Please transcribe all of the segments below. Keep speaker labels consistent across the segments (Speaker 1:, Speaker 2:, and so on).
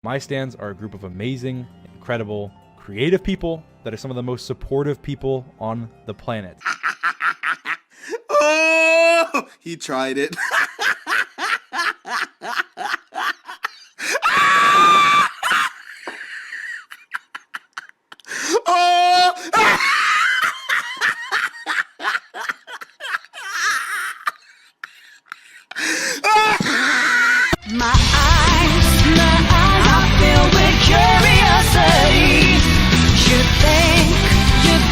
Speaker 1: My stans are a group of amazing, incredible, creative people that are some of the most supportive people on the planet.
Speaker 2: Oh, he tried it. Oh!
Speaker 3: My eyes are filled with curiosity. You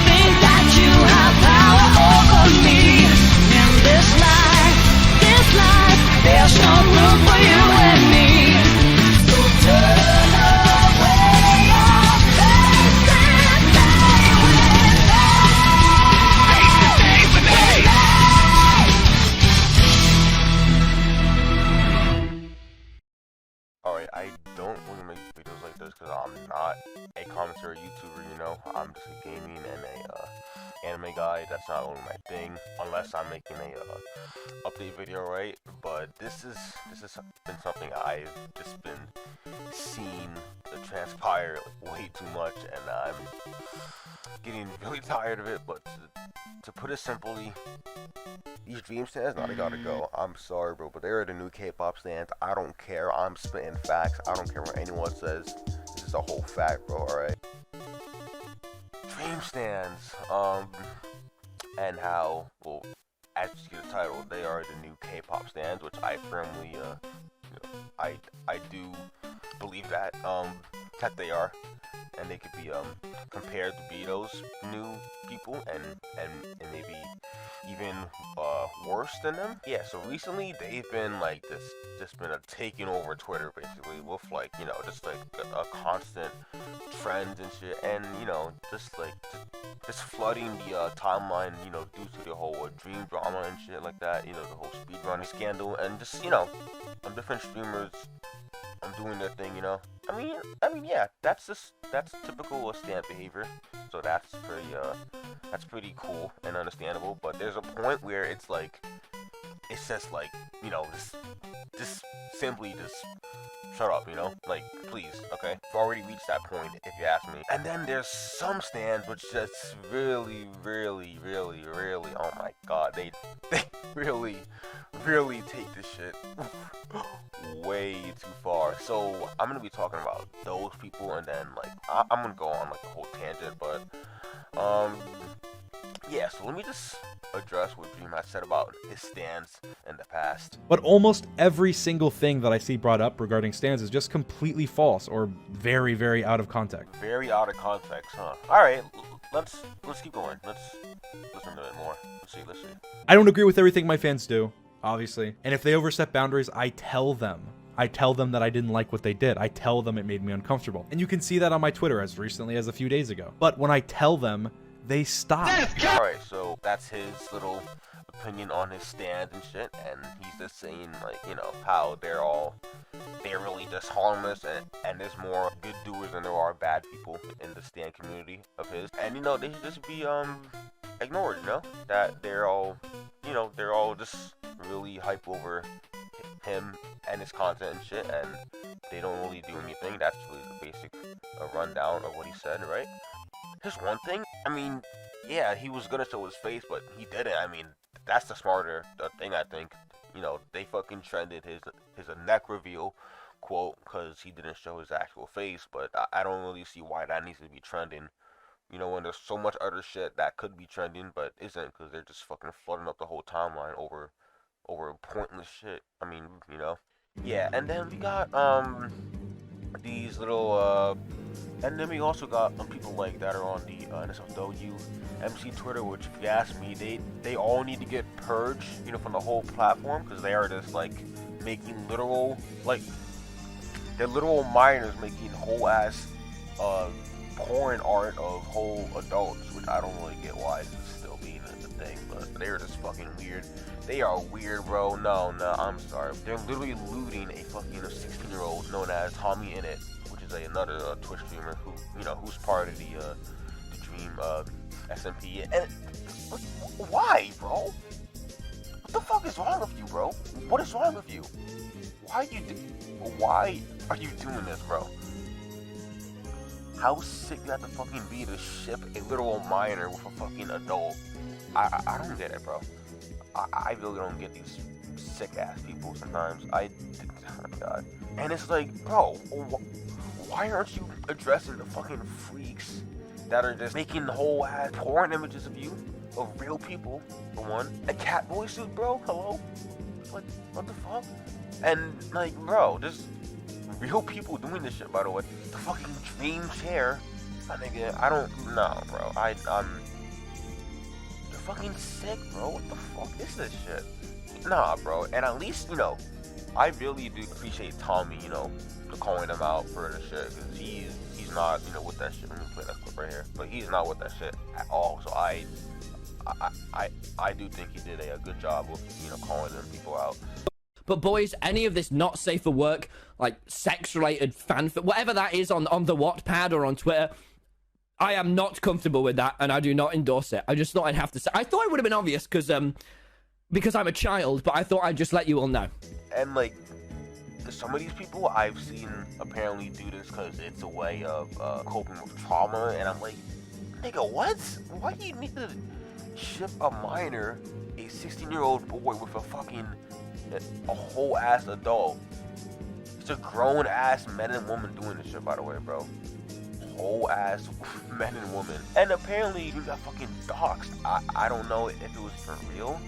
Speaker 3: think that you have power over me. In this life, there's no room for you and me. So turn away your face and stay with me.
Speaker 4: Alright, I don't want to make videos like this because I'm not a commentator YouTuber, you know. I'm just a gaming and a anime guy. That's not only my thing, unless I'm making a update video, right? But this has been something I've just been seeing transpire way too much, and I'm getting really tired of it. But to put it simply, these dream stands, now they gotta go. I'm sorry, bro, but they're the new K-pop stands. I don't care. I'm spitting facts. I don't care what anyone says. This is a whole fact, bro. All right. Dream stands, and how, well, as you see the title, they are the new K-pop stands, which I firmly, I do believe that they are, and they could be compared to be those new people, and maybe even worse than them. Yeah, so recently they've been like just been taking over Twitter basically with like, you know, just like a constant trends and shit, and you know, just just flooding the timeline, you know, due to the whole dream drama and shit like that, you know, the whole speedrunning scandal, and just, you know, different streamers doing their thing, you know. I mean, yeah, that's typical stan behavior. So that's pretty cool and understandable. But there's a point where it's just like, you know, just simply shut up, you know, like, please, okay. I've already reached that point, if you ask me. And then there's some stands which just really, oh my god, they really take this shit way too far. So I'm gonna be talking about those people, and then like I'm gonna go on like a whole tangent, but yeah, so let me just address what Dream has said about his stans in the past.
Speaker 1: But almost every single thing that I see brought up regarding stans is just completely false or very, very out of context.
Speaker 4: Very out of context, huh? Alright, let's keep going. Let's listen to it more. Let's see.
Speaker 1: I don't agree with everything my fans do, obviously. And if they overstep boundaries, I tell them. I tell them that I didn't like what they did. I tell them it made me uncomfortable. And you can see that on my Twitter as recently as a few days ago. But when I tell them, they stop.
Speaker 4: Alright, so that's his little opinion on his stands and shit, and he's just saying, like, you know, how they're really just harmless, and there's more good doers than there are bad people in the stand community of his. And, you know, they should just be ignored, you know? That they're all just really hype over him and his content and shit, and they don't really do anything. That's really the basic rundown of what he said, right? Here's one thing. I mean, yeah, he was gonna show his face, but he didn't. I mean, that's the smarter thing, I think. You know, they fucking trended his neck reveal quote because he didn't show his actual face, but I don't really see why that needs to be trending. You know, when there's so much other shit that could be trending but isn't, because they're just fucking flooding up the whole timeline over pointless shit. I mean, you know. Yeah, and then we got these little and then we also got people like that are on the NSFW MC Twitter, which if you ask me, they all need to get purged, you know, from the whole platform, because they are just like making literal, like, they're literal minors making whole ass porn art of whole adults, which I don't really get why this is still being a thing, but they're just fucking weird. They are weird, bro. No, I'm sorry. They're literally looting a fucking 16-year-old known as Tommy Innit, which is another Twitch streamer who, you know, who's part of the Dream SMP. And why, bro? What the fuck is wrong with you, bro? What is wrong with you? Why are you doing this, bro? How sick you have to fucking be to ship a literal minor with a fucking adult? I don't get it, bro. I really don't get these sick ass people sometimes. Oh my god. And it's like, bro, why aren't you addressing the fucking freaks that are just making whole ass porn images of you, of real people, for one? A cat boy suit, bro? Hello? Like, what the fuck? And like, bro, just real people doing this shit, by the way. The fucking dream chair, my nigga. I don't know, bro. You're fucking sick, bro. What the fuck is this shit? Nah, bro. And at least, I really do appreciate Tommy, calling him out for the shit, because he's not, with that shit. Let me play that clip right here. But he's not with that shit at all. So I do think he did a good job with, calling them people out.
Speaker 5: But boys, any of this not safe for work, like sex-related fanfic, whatever that is on the Wattpad or on Twitter, I am not comfortable with that, and I do not endorse it. I just thought I'd have to say. I thought it would have been obvious because I'm a child, but I thought I'd just let you all know. And
Speaker 4: like, some of these people I've seen apparently do this because it's a way of coping with trauma, and I'm like, nigga, what? Why do you need to ship a minor, a 16-year-old boy with a whole ass adult? It's a grown ass men and women doing this shit, by the way, bro. Whole ass men and women. And apparently you got fucking doxxed. I don't know if it was for real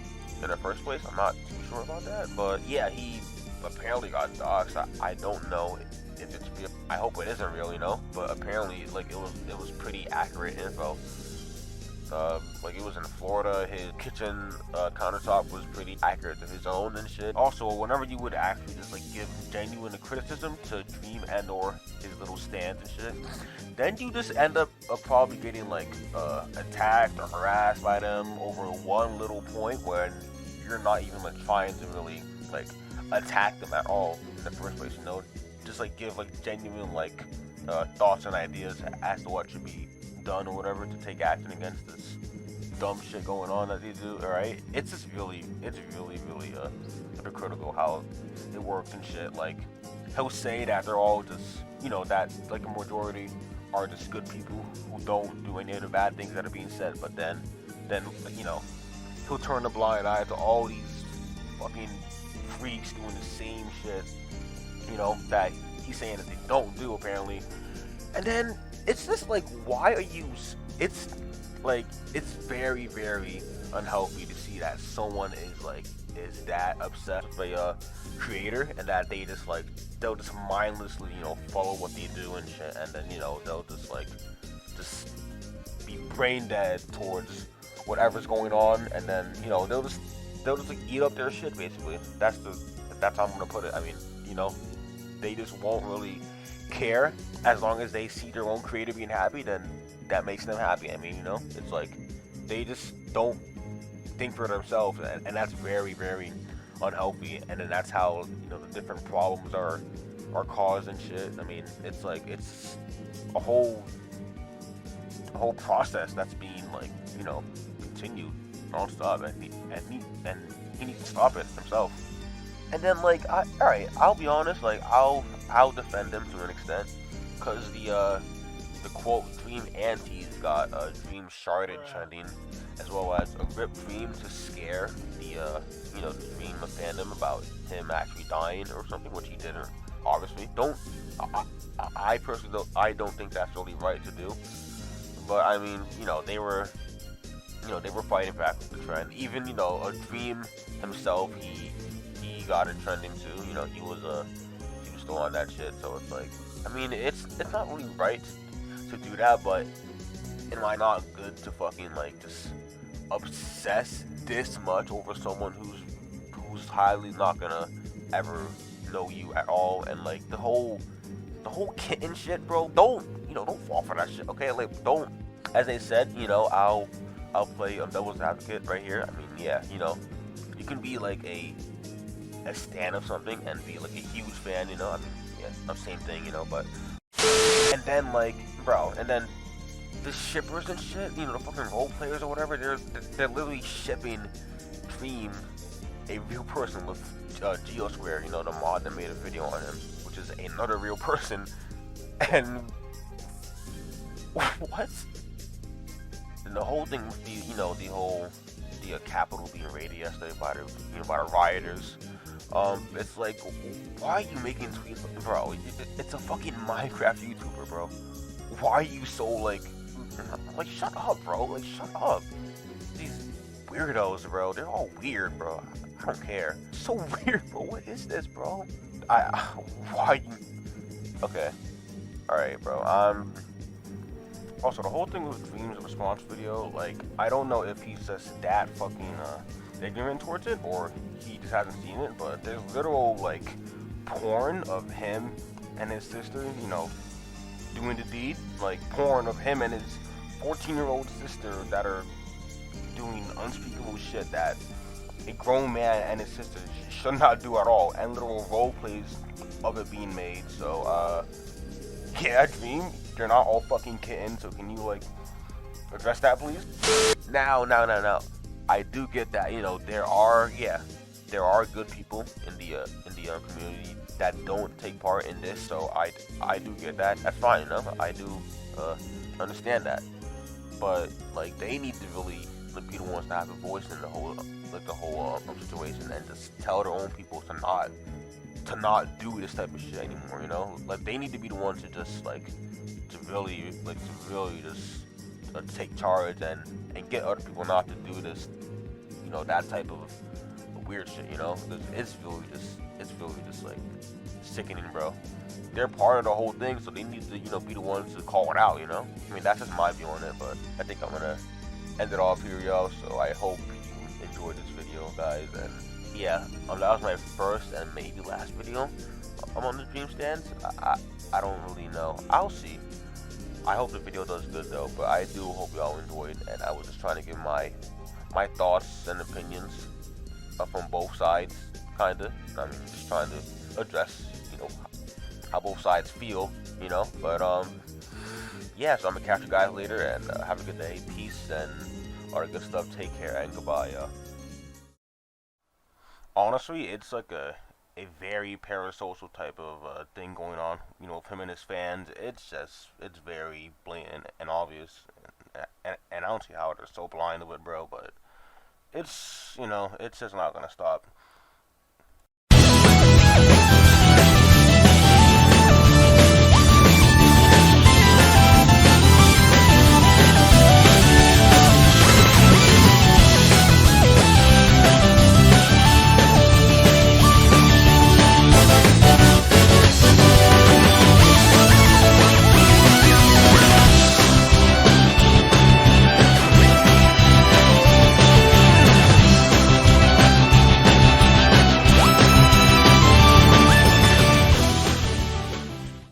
Speaker 4: in the first place. I'm not too sure about that. But yeah, he apparently got doxxed. I don't know if it's real. I hope it isn't real, But apparently, like, it was pretty accurate info. Like, it was in Florida. His kitchen countertop was pretty accurate to his own and shit. Also, whenever you would actually just like give genuine criticism to Dream and or his little stance and shit, then you just end up probably getting like attacked or harassed by them over one little point where you're not even like trying to really like attack them at all in the first place. Just like give like genuine like thoughts and ideas as to what should be done or whatever to take action against this dumb shit going on that they do. Alright, it's really hypocritical how it works and shit. Like, he'll say that they're all just that like a majority are just good people who don't do any of the bad things that are being said, but then he'll turn a blind eye to all these fucking freaks doing the same shit that he's saying that they don't do apparently. And then it's just like, why are you? It's very, very unhealthy to see that someone is that obsessed with a creator, and that they'll just mindlessly follow what they do and shit, and then they'll just be brain dead towards whatever's going on, and then they'll just like eat up their shit basically. That's how I'm gonna put it. I mean, they just won't really care as long as they see their own creator being happy. Then that makes them happy. I mean, it's like they just don't think for themselves, and that's very, very unhealthy. And then that's how the different problems are caused and shit. I mean, it's like it's a whole process that's being like continued non-stop, and he needs to stop it himself. And then like, alright, I'll be honest, like I'll defend him to an extent, because the quote Dream Antis got Dream Sharded trending, as well as a ripped Dream to scare the Dream fandom about him actually dying or something, which he didn't. Obviously, I personally don't think that's really right to do. But I mean, they were fighting back with the trend. Even a Dream himself, he got it trending too. He was still on that shit. So it's like, I mean, it's not really right to do that, but am I not good to fucking like just obsess this much over someone who's highly not gonna ever know you at all? And like the whole kitten shit, bro, don't fall for that shit, okay? Like, don't, as they said, I'll play a devil's advocate right here. I mean, yeah, you can be like a stan of something and be like a huge fan, I mean, yeah, the same thing, but and then like, bro, and then the shippers and shit, the fucking role players or whatever, they're literally shipping Dream a real person with Geosquare, you know, the mod that made a video on him, which is another real person, and what? And the whole thing with the, you know, the Capitol being raided yesterday by the, you know, by the rioters. It's like, why are you making tweets, bro? It's a fucking Minecraft YouTuber, bro. Why are you so like, shut up, bro? Like, shut up. These weirdos, bro. They're all weird, bro. I don't care. It's so weird, bro. What is this, bro? Why you? Okay. All right, bro. Also, the whole thing with Dream's response video, like, I don't know if he's just that fucking ignorant towards it, or he just hasn't seen it, but there's literal, like, porn of him and his sister, you know, doing the deed. Like, porn of him and his 14-year-old sister that are doing unspeakable shit that a grown man and his sister should not do at all, and literal role plays of it being made. So, yeah, Dream, you're not all fucking kittens, so can you, like, address that, please? Now. I do get that, you know, there are good people in the community that don't take part in this, so I do get that. That's fine, you know, I do understand that. But, like, they need to really be the ones to have a voice in the whole situation, and just tell their own people to not do this type of shit anymore, you know? Like, they need to be the ones to just, like, to really just take charge and get other people not to do this, you know, that type of weird shit, you know? It's really just like sickening, bro. They're part of the whole thing, so they need to, you know, be the ones to call it out, you know? I mean, that's just my view on it, but I think I'm gonna end it off here, y'all. So I hope you enjoyed this video, guys, and yeah, that was my first and maybe last video on the Dream Stans. I don't really know. I'll see. I hope the video does good though, but I do hope y'all enjoyed, and I was just trying to give my thoughts and opinions from both sides, kinda. I mean, just trying to address, you know, how both sides feel, you know. But yeah, so I'm gonna catch you guys later, and have a good day. Peace and all the good stuff. Take care and goodbye, y'all. Honestly, it's like a very parasocial type of thing going on, you know, with him and his fans. It's very blatant and obvious, and I don't see how they're so blind to it, bro, but it's, you know, it's just not gonna stop.